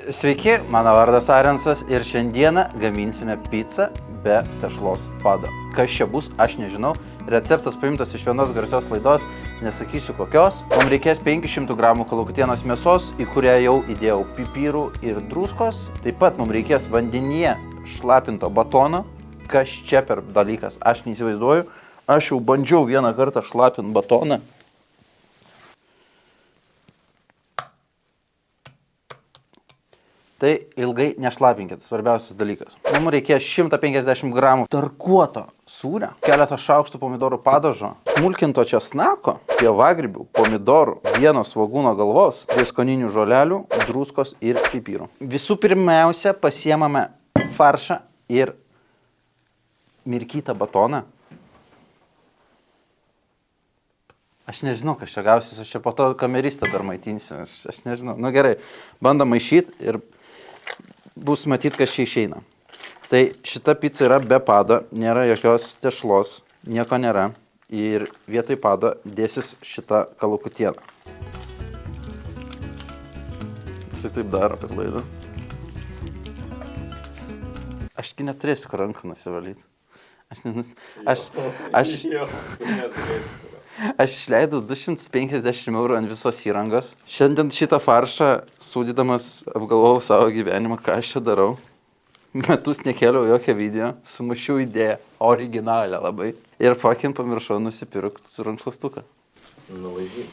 Sveiki, mano vardas Arensas ir šiandieną gaminsime pizzą be tešlos pado. Kas čia bus, aš nežinau. Receptas paimtas iš vienos garsios laidos, nesakysiu kokios. Mums reikės 500 gramų kalakutienos mėsos, į kurią jau įdėjau pipirų ir druskos. Taip pat mums reikės vandenyje šlapinto batono. Kas čia per dalykas, aš neįsivaizduoju. Aš jau bandžiau vieną kartą šlapinti batoną. Tai ilgai nešlapinkit, svarbiausias dalykas. Mums reikės 150 gramų tarkuoto sūrio, keletą šaukštų pomidorų padažo, smulkinto česnako, pievagrybių, pomidorų, vieno svogūno galvos, prieskoninių žolelių, druskos ir pipirų. Visų pirmiausia, pasiemame faršą ir mirkytą batoną. Aš nežinau, kas čia gausis, aš čia po to kameristą dar maitinsiu, aš nežinau. Nu gerai, bandom maišyti ir bus matyti, kas čia išeina. Tai šita pica yra be pado, nėra jokios tešlos, nieko nėra. Ir vietoj pado dėsis šitą kalakutieną. Jisai taip daro per laidą. Ašgi neturėsiu kur rankų nusivalyti. Aš išleidau 250 eurų ant visos įrangos. Šiandien šitą faršą sūdydamas apgalvojau savo gyvenimą, ką aš čia darau. Metus nekėliau jokio video, sumušiau idėją, originalią labai. Ir fucking pamiršau nusipirkti rankšluostuką. Nulaižyt.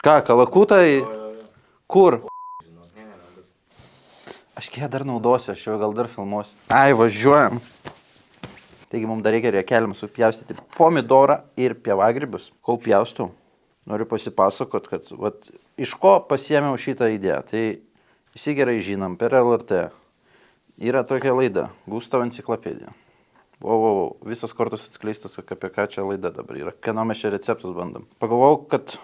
Ką, kalakutai? Kur? Aš kiek dar naudosiu, aš jau gal dar filmuosiu. Ai, važiuojam. Taigi mums dar reikia riekelėm supjaustyti pomidorą ir pievagrybius. Kol pjaustau, noriu pasipasakot, kad iš ko pasiėmiau šitą idėją. Tai visi gerai žinom, per LRT yra tokia laida, Gustavo enciklopedija. Visas kortos atskleistas, apie ką čia laida dabar yra, kieno mes čia receptus bandom. Pagalvojau, kad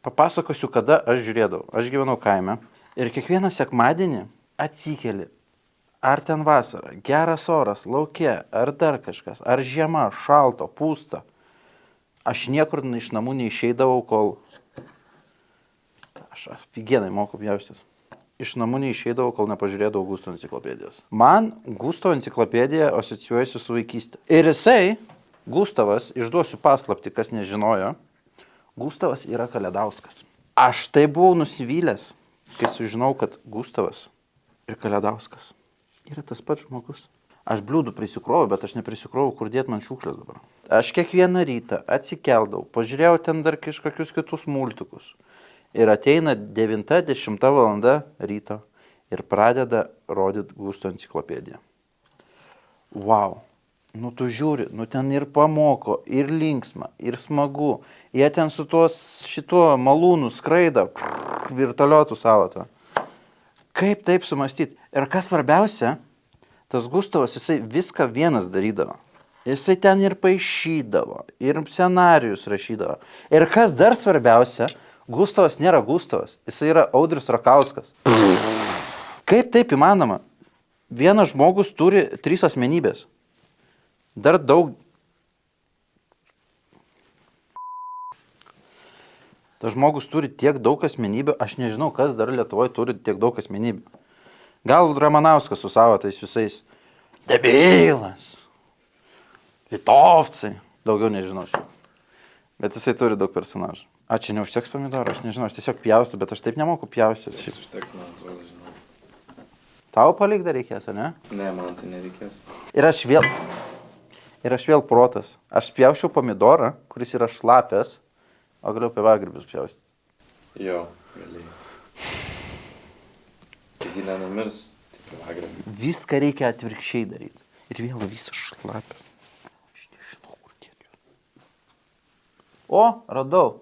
papasakosiu, kada aš žiūrėdavau. Aš gyvenau kaime ir kiekvieną sekmadienį atsikeli. Ar ten vasara, geras oras, lauke, ar dar kažkas, ar žiema, šalto, pūsta. Aš niekur iš namų neišeidavau, kol... Aš afigienai moku pjaustis. Iš namų neišeidavau, kol nepažiūrėdavau Gustavo enciklopedijos. Man Gustavo enciklopedija asocijuojasi su vaikystė. Ir jisai, Gustavas, išduosiu paslaptį, kas nežinojo, Gustavas yra Kalėdauskas. Aš tai buvau nusivylęs, kai sužinau, kad Gustavas ir Kalėdauskas yra tas pats žmogus. Aš bliūdų prisikroviau, bet aš neprisikroviau, kur dėt man šiukšlės dabar. Aš kiekvieną rytą atsikeldavau, pažiūrėjau ten dar kažkokius kitus multikus. Ir ateina 9-10 valanda ryto ir pradeda rodyti Gustavo enciklopediją. Wow. Nu tu žiūri, nu ten ir pamoko, ir linksma, ir smagu. Jie ten su šituo malūnu skraida, virtualiotų savo to. Kaip taip sumastyti? Ir kas svarbiausia, tas Gustavas, jisai viską vienas darydavo. Jisai ten ir paišydavo, ir scenarijus rašydavo. Ir kas dar svarbiausia, Gustavas nėra Gustavas, jisai yra Audrius Rakauskas. Kaip taip įmanoma? Vienas žmogus turi 3 asmenybės. Dar daug... Tas žmogus turi tiek daug asmenybių, aš nežinau, kas dar Lietuvoje turi tiek daug asmenybių. Gal Ramanauskas su savo tais visais debilas, litovcai, daugiau nežinau šiaip. Bet jisai turi daug personažų. Čia neužteks pomidorų, aš nežinau, aš tiesiog pjaustu, bet aš taip nemoku pjaustyti. Užteks, man atrodo, žinau. Tau palik dar reikės, ar ne? Ne, man tai nereikės. Ir aš vėl protas. Aš spjaučiau pomidorą, kuris yra šlapės, o galiu pievagrybius pjaustyti. Jo, galėjai. Taigi nenumirs, tai pievagrybiai. Viską reikia atvirkščiai daryti. Ir vėl visas šlapės. Aš nežinau, kur tiek. O, radau.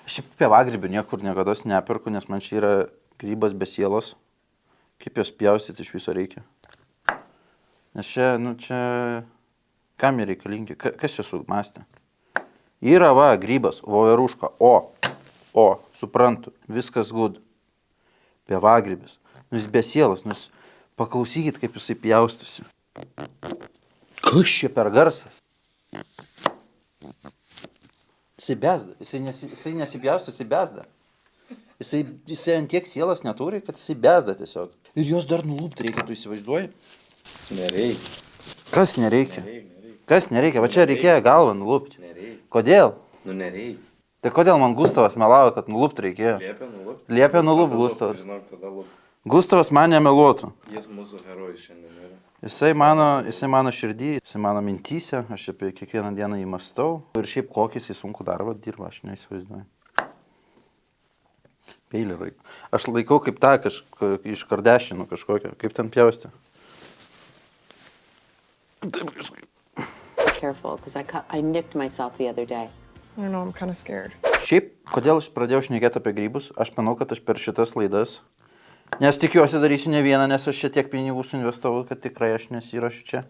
Aš pievagrybių niekur niekados nepirku, nes man čia yra grybas be sielos. Kaip jos pjaustyti iš viso reikia. Nes čia, kam jie reikalingi? Kas čia sumastė? Yra grybas, voveruška, suprantu, viskas good. Pievagrybis, jis be sielos, paklausykit, kaip jisai pjaustusi. Kas čia per garsas? Jisai bezda, jisai nesipjausto, jisai bezda. Jisai ant tiek sielas neturi, kad jisai bezda tiesiog. Ir jos dar nulūpti reikia, tu įsivaizduoji? Nereikia. Kas nereikia? Nereikia. Kas nereikia? Va čia reikėjo galvą nulūpti. Nereikia. Kodėl? Nu nereikia. Tai kodėl man Gustavas melavo, kad nulūpti reikėjo? Liepė nulūpti Gustavas. Žinok, tada lūp. Gustavas man nemeluotų. Jis mūsų herojus šiandien yra. Jisai mano širdį, jisai mano mintyse, aš apie kiekvieną dieną jį mąstau. Ir šiaip kokį jisai sunku darbą dirba, aš neįsivaizduoju. Peilį laikau. Aš laikau kaip tą iš Kardashianų kažkokią, kaip ten pjausti. Taip kažkaip. Careful, because I nicked myself the other day. I don't know, I'm kind of scared. Šiaip, kodėl aš pradėjau šnekėti apie grybus, aš manau, kad aš per šitas laidas, nes tikiuosi darysiu ne vieną, nes aš čia tiek pinigų suinvestavau, kad tikrai aš nesiruošiu čia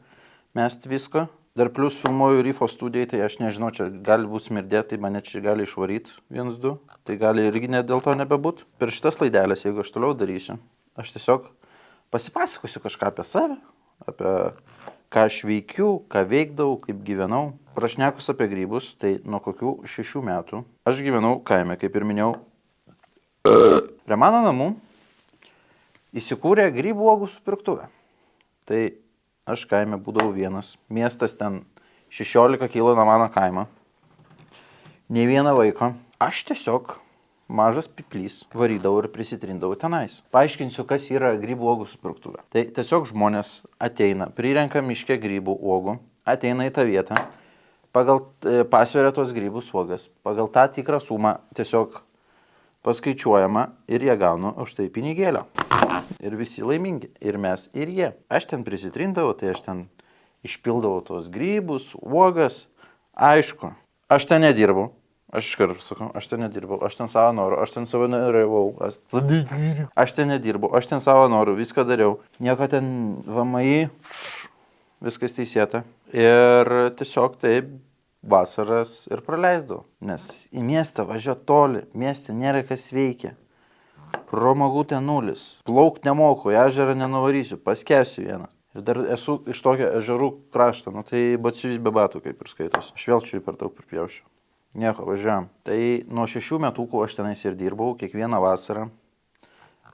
mest visko. Dar plus filmuoju Rifo studijai, tai aš nežinau, čia gali būti smirdėti, tai mane čia gali išvaryti 1-2, tai gali irgi dėl to nebebūt. Per šitas laidelės, jeigu aš toliau darysiu, aš tiesiog pasipasakosiu kažką apie save, apie ką aš veikiu, ką veikdavau, kaip gyvenau. Prašnekus apie grybus, tai nuo kokių 6 metų aš gyvenau kaime, kaip ir minėjau. Prie mano namų įsikūrė grybų uogų supirktuvė. Tai aš kaime būdavau vienas. Miestas ten 16 km nuo mano kaimo. Nei vieną vaiką. Aš tiesiog mažas piplys varydavau ir prisitrindavau tenais. Paaiškinsiu, kas yra grybų uogų supirktuvė. Tai tiesiog žmonės ateina, prirenka miške grybų uogų, ateina į tą vietą, pagal pasveria tos grybų uogas, pagal tą tikrą sumą tiesiog paskaičiuojama ir jie gauna už tai pinigėlio. Ir visi laimingi. Ir mes, ir jie. Aš ten prisitrindavau, tai aš ten išpildavau tos grybus, uogas. Aišku, aš ten nedirbau. Aš iškart sakau, aš ten nedirbau. Aš ten savo noru, aš ten savo neravau. Aš ten nedirbau, aš ten savo noru, viską dariau. Nieko ten VMI, viskas teisėta. Ir tiesiog taip vasaras ir praleisdavau. Nes į miestą važiuoju toli, mieste nėra kas veikia. Pramogų ten nulis. Plaukt nemoku, į ežerą nenuvarysiu, paskesiu vieną. Ir dar esu iš tokio ežerų krašto, nu tai batsiuvis be batų kaip ir skaitos. Aš vėl čia per daug pripjaušiu. Nieko, važiuojam. Tai nuo 6 metukų aš tenais ir dirbau, kiekvieną vasarą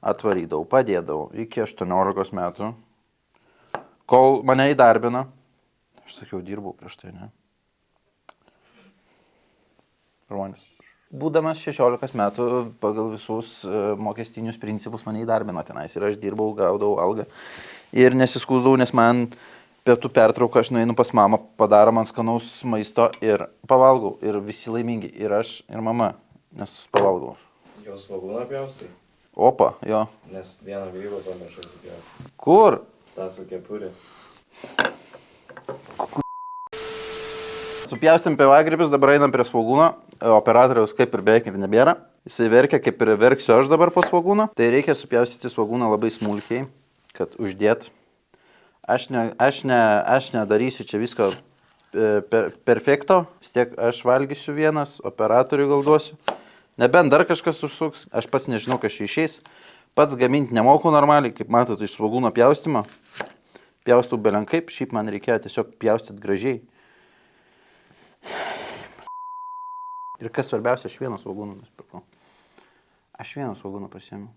atvarydavau, padėdavau iki 18 metų. Kol mane įdarbino, aš sakiau, dirbau prieš tai, ne? Ruonis. Būdamas 16 metų, pagal visus mokestinius principus mane įdarbino tenais ir aš dirbau, gaudavau algą ir nesiskūsdavau, nes man pietų pertrauką aš nueinu pas mamą, padaro man skanaus maisto ir pavalgau ir visi laimingi, ir aš, ir mama, nes pavalgau. Jos svogūną pjaustai? Opa, jo. Nes vieną grybą pamiršau supjausti. Kur? Ta su kepurė. Supjaustėm pievagrybius, dabar einam prie svogūno. Operatoriaus kaip ir beveik ir nebėra. Jisai verkia, kaip ir verksiu aš dabar po svogūno. Tai reikia supjaustyti svogūną labai smulkiai, kad uždėt. Aš nedarysiu čia visko perfekto. Vis tiek aš valgysiu vienas, operatoriui gal duosiu. Nebent dar kažkas užsuks, aš pats nežinau, kas čia išeis. Pats gaminti nemoku normaliai, kaip matot, iš svogūno pjaustimo. Pjaustau belenkaip, šiaip man reikėjo tiesiog pjaustyti gražiai. Ir kas svarbiausia, aš vieną svogūną nusipirkau. Aš vieną svogūną pasiėmiau.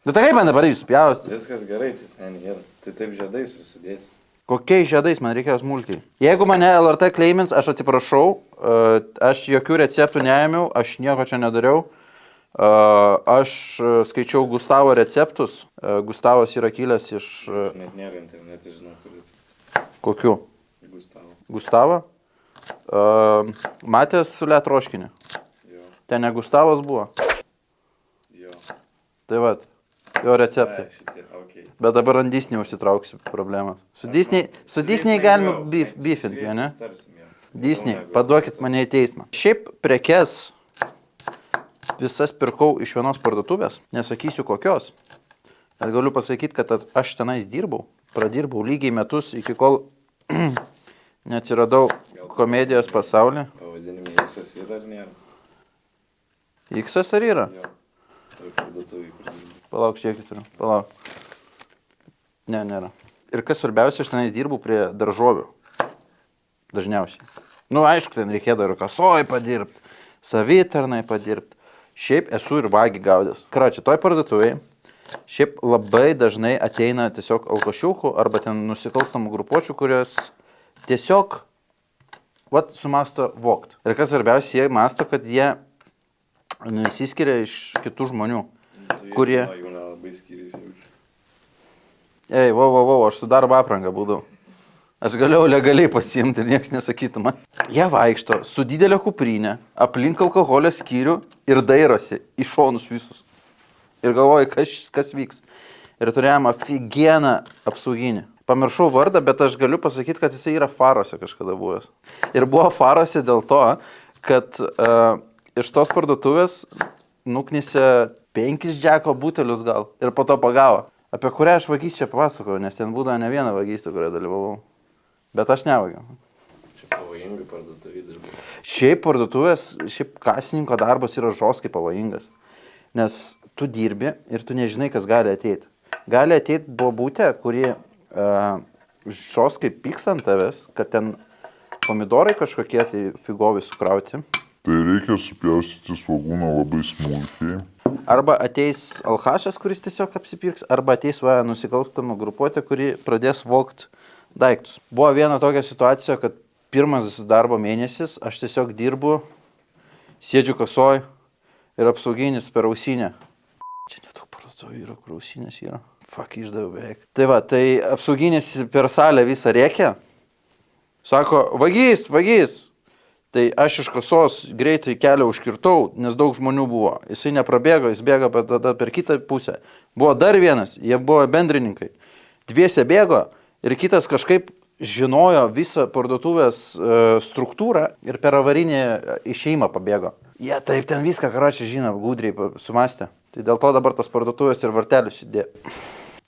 Nu tai kaip man dabar jūs pjausti? Viskas gerai čia, seniai yra. Tai taip žiedais ir sudėsi. Kokiais žiedais man reikėjo smulkiai? Jeigu mane LRT claimins, aš atsiprašau, aš jokių receptų neėmiau, aš nieko čia nedariau. Aš skaičiau Gustavo receptus. Gustavas yra kilęs iš... Net nėra internete, žinau, turėti. Kokių? Gustavo. Matęs su Letroškinė. Jo. Ten ne Gustavas buvo. Jo. Tai vat, jo receptai. Šitie, okay. Bet dabar ant Disney užsitrauksiu problemas. Su Disney galima beefinti, ne? Disney, paduokit mane į teismą. Šiaip prekes visas pirkau iš vienos parduotuvės, nesakysiu kokios. Bet galiu pasakyti, kad aš tenais dirbau, pradirbau lygiai metus, iki kol neatsiradau komedijos pasaulyje. Pavadinime X yra ar nėra? X ar yra? Jo. Tai parduotuvai, kur dirbi. Palauk, šiek tiek turiu. Palauk. Ne, nėra. Ir kas svarbiausia, aš tenais dirbau prie daržovių. Dažniausiai. Nu, aišku, ten reikėdavo ir kasoj padirbti, savitarnai padirbti. Šiaip esu ir vagį gaudęs. Karoči, toj parduotuvėje šiaip labai dažnai ateina tiesiog alkošiukų arba ten nusikalstamų grupuočių, kurios tiesiog sumasto vogt. Ir kas svarbiausia, jie masto, kad jie įsiskiria iš kitų žmonių, kurie... Jų nelabai skiriasi jaučiu. Ei, aš su darbo apranga būdavau. Aš galėjau legaliai pasiimti ir niekas nesakytų man. Jie vaikšto su didelė kuprinė, aplink alkoholio skyrių ir dairosi į šonus visus. Ir galvoju, kas vyks. Ir turėjom aфиgeną apsauginį. Pamiršau vardą, bet aš galiu pasakyti, kad jisai yra Farose kažkada buvęs. Ir buvo Farose dėl to, kad iš tos parduotuvės nuknisė 5 džeko butelius gal. Ir po to pagavo. Apie kurią aš vagystę papasakojau, nes ten būdavo ne viena vagystė, kurią dalyvavau. Bet aš nevagiau. Čia pavojingai parduotuvė dirba. Šiaip parduotuvės, kasininko darbas yra žoskai pavojingas. Nes tu dirbi ir tu nežinai, kas gali ateiti. Gali ateiti bobutė, kuri žoskai pyks ant tavęs, kad ten pomidorai kažkokie tai figovi sukrauti. Tai reikia supjaustyti svogūną labai smulkiai. Arba ateis alchašas, kuris tiesiog apsipirks, arba ateis nusikalstama grupuotė, kuri pradės vogt daiktus. Buvo viena tokia situacija, kad pirmas darbo mėnesis aš tiesiog dirbu, sėdžiu kasoj ir apsauginis per ausinę. Čia nedaug parduotuvė yra, kur ausinės yra. Fuck, išdaviau beveik. Tai va, tai apsauginis per salę visą rėkia. Sako, vagys. Tai aš iš kasos greitai kelią užkirtau, nes daug žmonių buvo. Jisai neprabėgo, jis bėgo per kitą pusę. Buvo dar vienas, jie buvo bendrininkai. Dviese bėgo ir kitas kažkaip žinojo visą parduotuvės struktūrą ir per avarinį išėjimą pabėgo. Jie taip ten viską, karočią, žino, gudriai sumastė. Tai dėl to dabar tas parduotuvės ir vartelius įdėjo.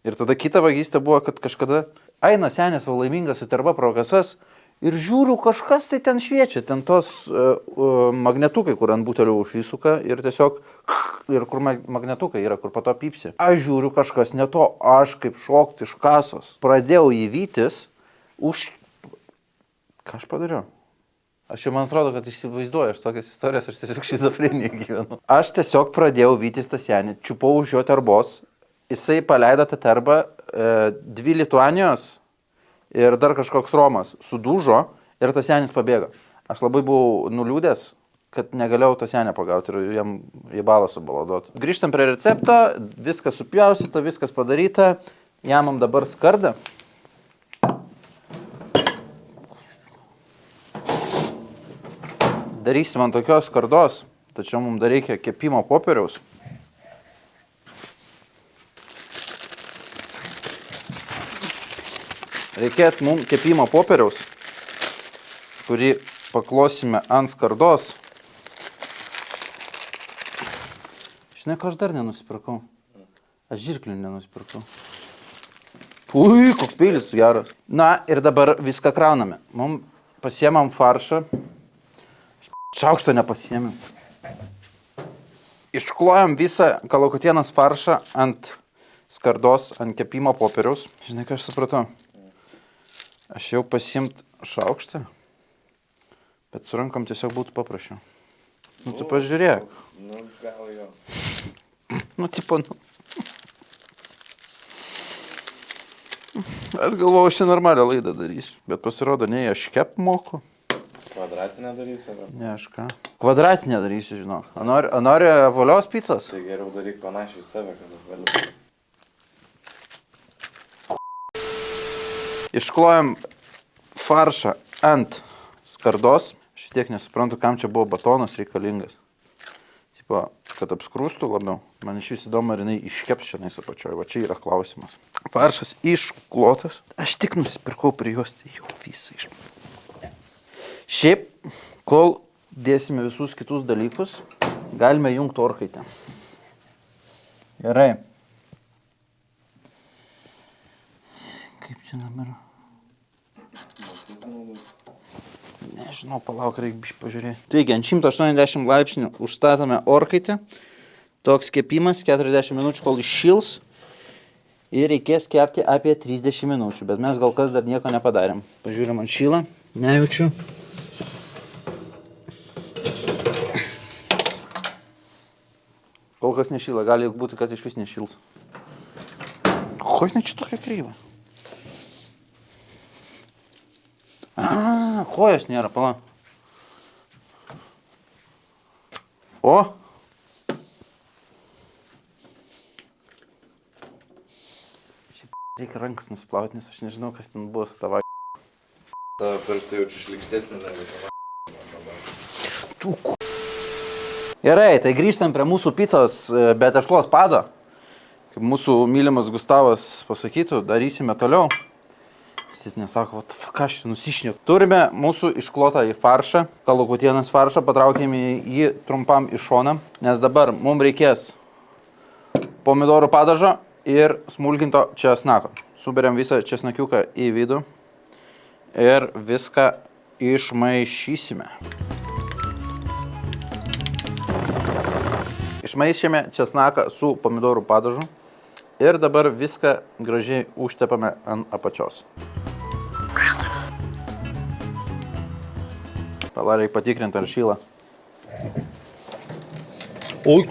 Ir tada kita vagystė buvo, kad kažkada eina senis laimingas aterba pro kasas ir žiūriu, kažkas tai ten šviečia, ten tos magnetukai, kur ant butelio užsisuka ir tiesiog, ir kur magnetukai yra, kur po to pypsi. Aš žiūriu, kažkas ne to, aš kaip šokti iš kasos. Pradėjau įvytis Ką aš padariau? Aš jau man atrodo, kad įsivaizduoju, aš tokias istorijas, aš tiesiog šizofreniją gyvenu. Aš tiesiog pradėjau vytis tą senį, čiupau už jo terbos, jisai paleido tą terbą, 2 Lituanijos ir dar kažkoks Romas sudužo ir tas senis pabėgo. Aš labai buvau nuliūdęs, kad negalėjau to senę pagauti ir jam į balą subaladuoti. Grįžtam prie recepto, viskas supjaustyta, viskas padaryta, jamam dabar skardą. Darysim ant tokios skardos, tačiau mums dar reikia kepimo popieriaus. Reikės mums kepimo popieriaus, kurį paklosime ant skardos. Žinai, ko aš dar nenusipirkau? Aš žirklių nenusipirkau. Ui, koks peilis geras. Na ir dabar viską krauname. Mums pasiemam faršą. Šaukšto nepasiėmėm. Išklojam visą kalakutienos faršą ant skardos, ant kepimo popieriaus. Žinai, ką aš supratau? Aš jau pasiimt šaukštą, bet su rankom tiesiog būtų paprašiau. Nu, tu pažiūrėk. Nu, gal jo. Nu, tipo, nu. Aš galvojau, aš normalią laidą darysiu, bet pasirodo, ne, aš kep moku. Kvadratinę darysi, ar? Ne, aš ką. Kvadratinę darysiu, žinok. Nori apvalios picos? Tai geriau daryk panašiai į save, kad apvaliu. Išklojam faršą ant skardos. Aš tiek nesuprantu, kam čia buvo batonas reikalingas. Tipo, kad apskrūstų labiau. Man iš vis įdomu, ar jinai iškeps šiandien apačioj. Va čia yra klausimas. Faršas išklotas. Aš tik nusipirkau prijuostį jau visą iš. Šiaip, kol dėsime visus kitus dalykus, galime jungti orkaitę. Gerai. Kaip čia dabar? Nežinau, palauk, reikia pažiūrėti. Taigi, ant 180 laipsnių užstatome orkaitę. Toks kepimas, 40 minučių, kol iššils. Ir reikės kepti apie 30 minučių, bet mes gal kas dar nieko nepadarėm. Pažiūrėm, ant šylą. Nejaučiu. kas nešyla, gali būti, kad iš vis nešils. Ko ne čia tokia kryva? Kojos nėra, pala. O! Šiaip reikia rankas nusiplauti, nes aš nežinau, kas ten buvo su tavo. Tavo pirštai jaučiu šlikštesnį negu tavo. Gerai, tai grįžtam prie mūsų picos be tešlos pado. Kaip mūsų mylimas Gustavas pasakytų, darysime toliau. Jis nesako, ką aš nusišniu. Turime mūsų išklotą į faršą, kalakutienos faršą, patraukėme jį trumpam į šoną, nes dabar mums reikės pomidorų padažo ir smulkinto česnako. Suberiam visą česnakiuką į vidų ir viską išmaišysime. Išmaišėme česnaką su pomidorų padažu ir dabar viską gražiai užtepame ant apačios. Pala, reikia patikrinti, ar šyla. Ui,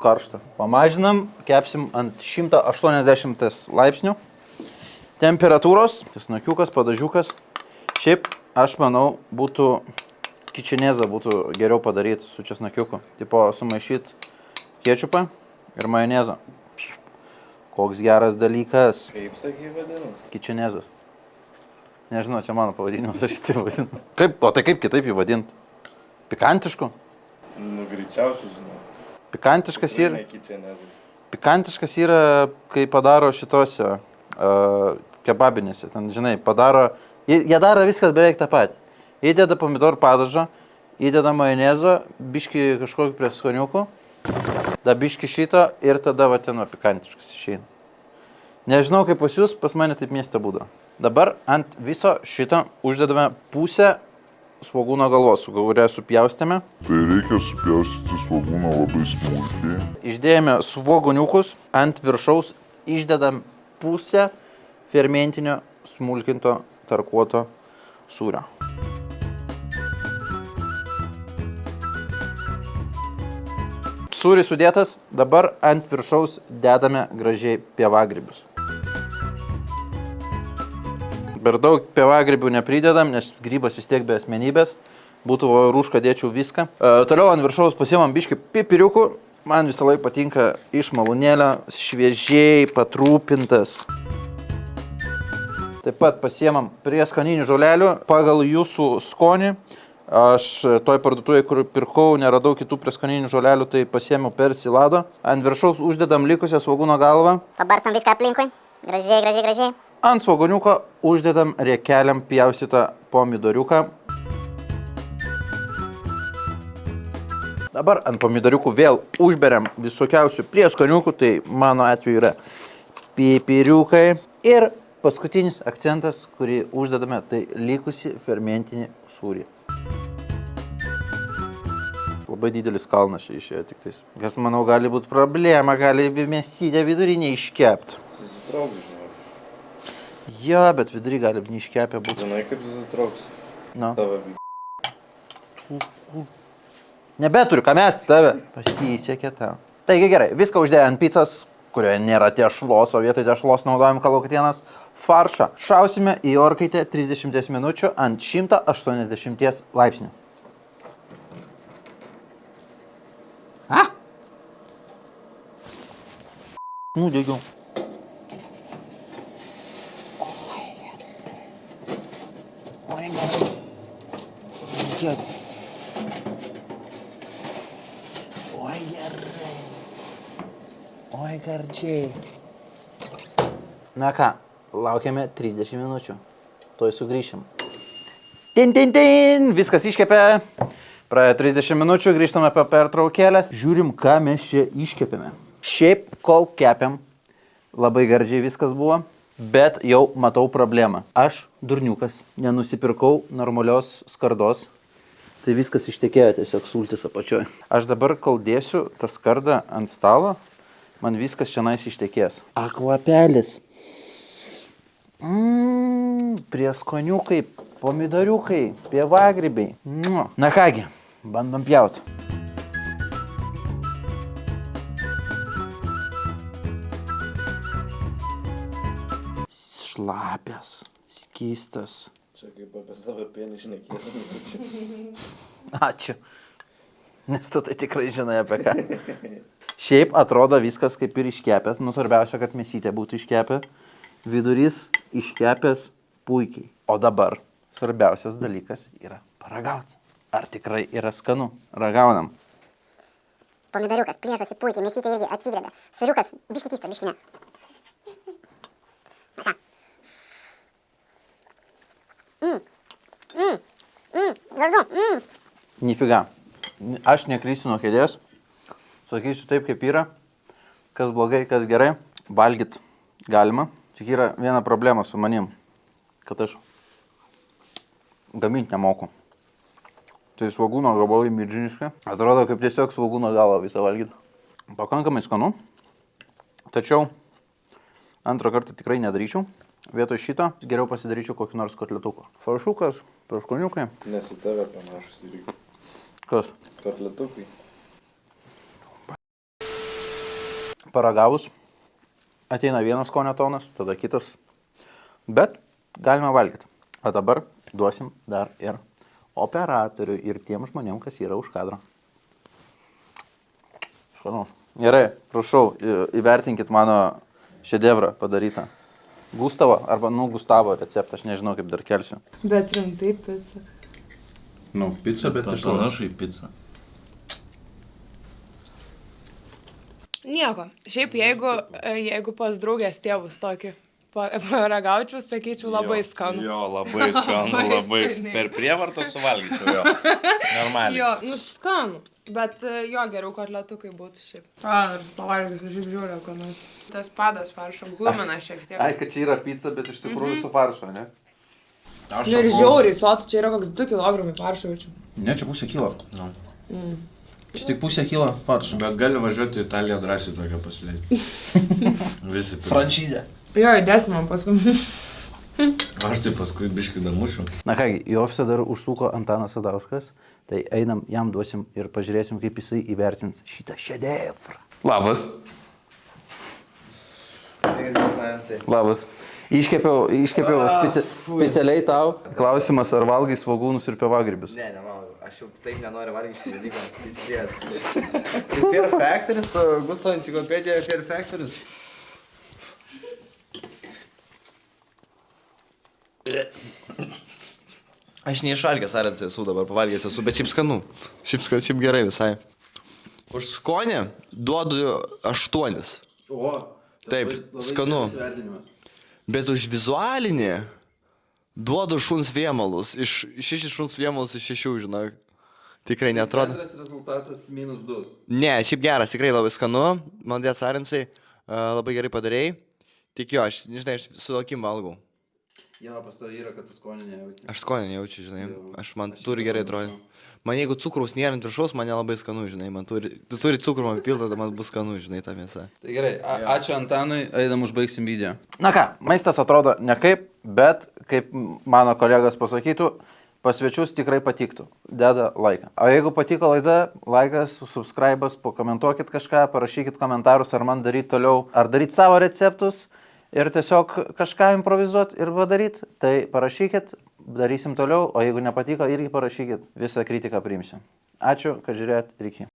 karšta. Pamažinam, kepsim ant 180 laipsnių temperatūros. Česnakiukas, padažiukas. Šiaip, aš manau, būtų kičinezą būtų geriau padaryti su česnakiuku. Tipo, sumaišyti kečupą ir majonezą. Koks geras dalykas. Kaip sakai vadinas? Kičinezas. Nežinau, čia mano pavadinimas, aš tai vadinu. Kaip, o tai kaip kitaip jį vadinti? Pikantišku? Nu, greičiausiai, žinau. Pikantiškas yra... Kičinezas. Pikantiškas yra, kai padaro šitose kebabinėse. Ten, žinai, padaro... Jie daro viską beveik tą patį. Įdeda pomidorų padažą, įdeda majonezo, biškį kažkokį prieskoniukų, da biškį šito ir tada va ten pikantiškas išeina. Nežinau, kaip pas jūs, pas mane taip mieste būdavo. Dabar ant viso šito uždedame pusę svogūno galvos, su kuria supjaustėme. Tai reikia supjaustyti svogūną labai smulkiai. Išdėjome svogūniukus, ant viršaus išdedam pusę fermentinio smulkinto tarkuoto sūrio. Sūris sudėtas, dabar ant viršaus dedame gražiai pievagrybius. Per daug pievagrybių nepridedam, nes grybas vis tiek be asmenybės. Būtų rūška, dėčiau viską. Toliau ant viršaus pasiemam biškį pipiriukų. Man visą laiką patinka iš malūnėlio, šviežiai patrūpintas. Taip pat pasiemam prieskoninių žolelių pagal jūsų skonį. Aš toj parduotuvėje, kur pirkau, neradau kitų prieskoninių žolelių, tai pasiėmiau persilado. Ant viršaus uždedam likusią svogūno galvą. Pabarstam viską aplinkui. Gražiai, gražiai, gražiai. Ant svogūniuko uždedam riekeliam pjaustytą pomidoriuką. Dabar ant pomidoriukų vėl užberiam visokiausių prieskoniukų, tai mano atveju yra pipiriukai. Ir paskutinis akcentas, kurį uždedame, tai likusi fermentinį sūrį. Labai didelis kalnas čia išėjo tik tais. Kas, manau, gali būti problema, gali mėsytę vidurį neiškepti. Susitrauk, žinau. Jo, bet vidurį gali neiškepę būti. Žinai, kaip susitrauks? No. Tavo Nebeturiu, ką mesti tave. Pasisekė tau. Taigi gerai, viską uždėjo ant picos, kurioje nėra tešlos, o vietoj tešlos naudojam kalakutienos faršą. Šausime į orkaitę 30 minučių ant 180 laipsnių. Nudegiau. Oi, gerai. Oi, gerai. Oi, gardžiai. Na ką, laukiame 30 minučių. Tuoj sugrįšim. Tin. Viskas iškepė. Praėjo 30 minučių, grįžtame apie pertraukėlės. Žiūrim, ką mes čia iškepėme. Šiaip, kol kepiam, labai gardžiai viskas buvo, bet jau matau problemą. Aš, durniukas, nenusipirkau normalios skardos, tai viskas ištekėjo tiesiog sultis apačioj. Aš dabar, kol dėsiu tą skardą ant stalo, man viskas čia nais ištekės. Akvapelis. Prieskoniukai, pomidoriukai, pievagrybiai. Na kągi, bandom pjauti. šlapias, skystas. Čia kaip apie savo pienį šnekėtum. Ačiū. Nes tu tai tikrai žinai apie ką. Šiaip atrodo viskas kaip ir iškepęs. Nu, svarbiausia, kad mėsytė būtų iškepę. Vidurys iškepęs puikiai. O dabar svarbiausias dalykas yra paragauti. Ar tikrai yra skanu? Ragaunam. Pomidoriukas plėšosi puikiai, mėsytė irgi atsigrėbė. Suriukas biški tysta, biški ne. Na ką? Gardu. Nifiga. Aš nekrysiu nuo kėdės. Sakysiu taip, kaip yra. Kas blogai, kas gerai. Valgyt galima. Tik yra viena problema su manim. Kad aš gaminti nemoku. Tai svogūno gabalai milžiniški. Atrodo, kaip tiesiog svogūno galą visą valgyti. Pakankamai skanu. Tačiau antrą kartą tikrai nedaryčiau. Vietoj šito geriau pasidaryčiau kokį nors kotletuką. Faršukas, praškoniukai. Nes į tave panašus ir Kas? kotletukai. Paragavus ateina vienas skonio tonas, tada kitas. Bet galima valgyti. O dabar duosim dar ir operatoriui ir tiem žmonėm, kas yra už kadro. Skanaus. Gerai, prašau, įvertinkit mano šedevrą padarytą. Gustavo, arba, Gustavo receptą, aš nežinau, kaip dar kelsiu. Bet rimtai pica. Pica, bet Panašu į pizzą. Nieko. Šiaip jeigu pas draugės tėvus tokį paragaučiau, sakyčiau, labai skanu. Jo, labai skanu, labai. skaniai. Per prievartą suvalgyčiau jo. Normaliai. Jo, skanu. Bet jo geriau kotletukai būtų šiaip. Aš pavalgysiu, šiaip žiūriu, ką nors. Tas padas faršo glumina šiek tiek. Ai, kad čia yra pica, bet iš tikrųjų su faršu, ne? Ir žiauriai, sotu, čia yra koks 2 kg faršo jaučiu. Ne, čia pusė kilo. Čia tik pusė kilo faršo. Bet gali važiuoti į Italiją drąsiai tokią pasileisti. Visi. Franšizė. Jo, įdės man paskui. Aš tai paskui biškį damušiu. Na kągi, į ofisą dar užsuko Antanas Sadauskas, tai einam, jam duosim ir pažiūrėsim, kaip jisai įvertins šitą šedevrą. Labas. Labas. Iškepiau specialiai tau. Klausimas, ar valgai svogūnus ir pievagrybius? Ne, nevalgau. Aš jau taip nenoriu valgyti dalykų. Fear Factoris, Gusto enciklopedija Fear Factoris. Aš neišvalgęs arens esu dabar, pavalgęs esu, bet šiaip skanu. Šiaip gerai visai. Už skonį duodu 8. O, Taip, skanu. Bet už vizualinį duodu šuns vėmalus. Iš 6 šuns vėmalus iš 6, žinok. Tikrai netrodo. Rezultatas -2. Ne, šiaip geras, tikrai labai skanu. Man dėts arensai, labai gerai padarėjai. Tik jo, aš, nežinai, aš su akim valgau. Jo, pas tavai yra, kad tu skonį nejauti. Aš skonį nejaučiu, žinai. Man turi gerai atrodyti. Man jeigu cukraus nėra ant viršaus, man nelabai skanu, žinai. Tu turi cukrų man piltą, tada man bus skanu, žinai, ta mėsa. Tai gerai, ačiū Antanui, eidam užbaigsim video. Na ką, maistas atrodo ne kaip, bet kaip mano kolegas pasakytų, pas svečius tikrai patiktų. Deda laiką. O jeigu patiko laida, laikas, subscribas, pakomentuokit kažką, parašykit komentarus, ar man daryti toliau, ar daryti savo receptus. Ir tiesiog kažką improvizuot ir padaryti, tai parašykit, darysim toliau, o jeigu nepatiko, irgi parašykit, visą kritiką priimsiu. Ačiū, kad žiūrėjot ir iki.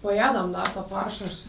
Pajėdam dar tą faršą, aš